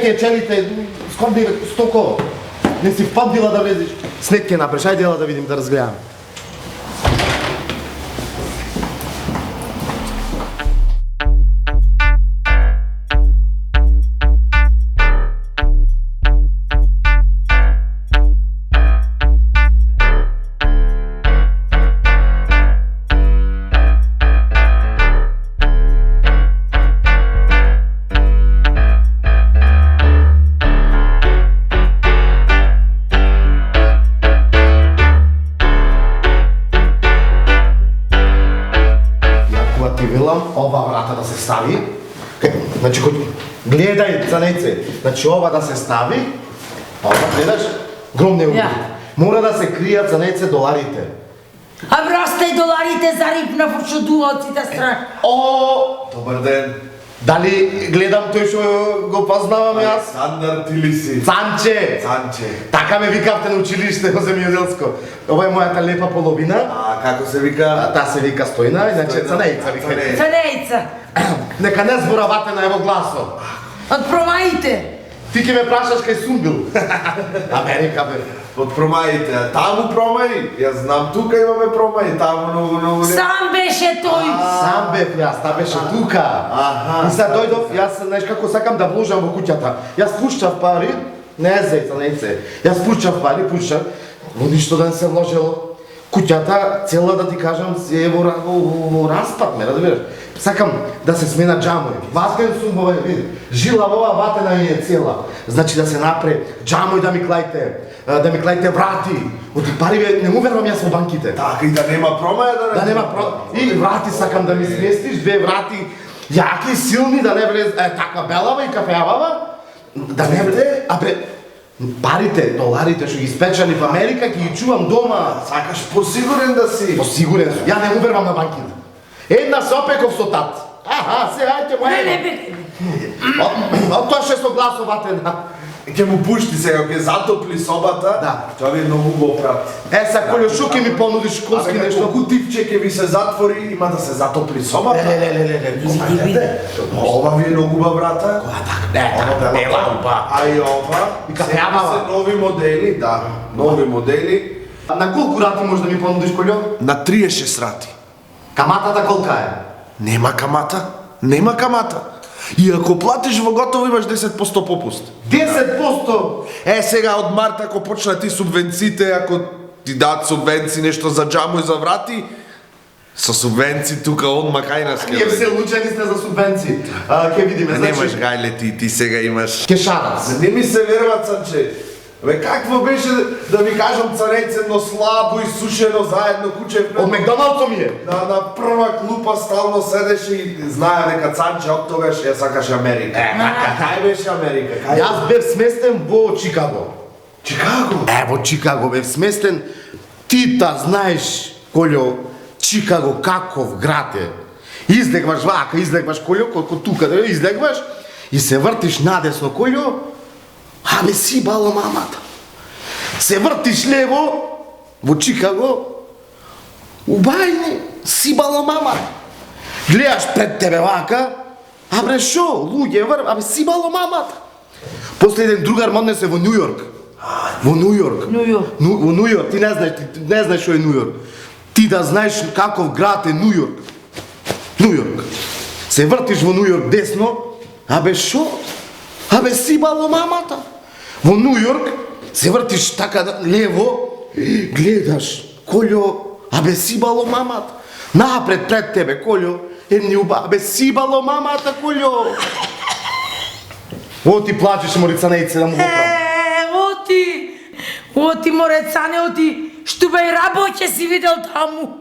Чекай, челите, скорби стоко. Не си впадила да влезеш. Снег ќе напреш, ајде да видим, да разгледаме. Ова врата да се стави. Значи, гледај, цанеце. Значи, ова да се стави. Ова, гледаш? Громне уди. Мора да се кријат, цанеце, доларите. А врастай доларите за рибна фуршуду од сите страни. О! Добар ден. Дали гледам тој што го познавам јас? Александар, ти ли си? Цанче! Цанче. Така ме викавте на училиште во земјоделско. Ова е мојата лепа половина. А како се вика? Таа се вика Стојна, иначе Цанејца вика. Цанејца. Нека не зборавате на ево гласо. Од промаите. Ти ќе ме прашаш кај сум бил. Америка бе. Од промаите, а таму промаи? Јас знам, тука имаме промаи, таму многу не. Сам беше тој. Сам бев јас, та беше тука. И сега дојдов, јас знаеш како сакам да вложам во куќата. Јас пуштав пари, не зеца, не се. Јас пуштав пари, во ништо да не се вложело. Куќата цела да ти кажам се во распад, ме разбираш. Сакам да се смена џамој. Ватен сум во види. Жила ова ватена ми е цела. Значи да се напре џамој да ми клајте врати. Оти пари не му верувам јас во банките. Така и да нема промаја Да нема и врати сакам да ми сместиш, две врати јаки, силни, да не влез така белава и кафеавава. Да не влез, парите, доларите што ги спечали во Америка, ќе ги чувам дома. Сакаш посигурен да си? Посигурен сум. Ја не му верувам на банките. Една се опеков со тат. Се, ајде моја. Не. Од тоа шесто гласовате на. Ќе му пушти сега, ќе затопли собата. Да. Тоа ви е многу го опрати. Са Колјо шуке ми понудиш школски нешто. Колку типче ќе ви се затвори, има да се затопли собата. Види. Ова ви е многу врата. Бела упа. А и ова. И кафеавава. Се нови модели, да. Нови модели. На колку рати може да ми понудиш, Колјо? На 36 рати. Каматата колка е? Нема камата. Нема камата. И ако платиш во готово имаш 10% попуст. 10%? Сега од март ако почнат и субвенциите, ако ти дадат субвенции нешто за џамој за врати, со субвенции тука одма кај нас Ние се лучени сте за субвенции. Ќе видиме, значи. Немаш гајле ти сега имаш. Кешарац. Не ми се верува, Цанче. Какво беше да ви кажам царец едно слабо и сушено заедно куче? Од Макдоналдсо ми е. На прва клупа стално седеше и знае дека Цанче од тогаш ја сакаше Америка. Кај беше Америка? Јас бев сместен во Чикаго. Чикаго? Во Чикаго бев сместен. Ти знаеш, Колјо, Чикаго каков град е. Излегваш вака, излегваш, Колјо, колку тука да излегваш и се вртиш надесно, Колјо. Сибало мамата. Се вртиш лево во Чикаго, убајни, сибало мамата. Гледаш пред тебе вака, шо, луѓе врв, сибало мамата. После еден другар модне се во Нью Йорк. Во Нью Йорк. Во Нью Йорк, ти не знаеш што е Нью Йорк. Ти да знаеш каков град е Нью Йорк. Нью Йорк. Се вртиш во Нью Йорк десно, шо? Сибало мамата. Во Нью Йорк се вртиш така лево, гледаш, Колјо, сибало мамата. Напред пред тебе, Колјо, едни уба, сибало мамата, Колјо. Оти плачеш, Морицанејце, да му го правам. Оти Морицане, што бе работе си видел таму.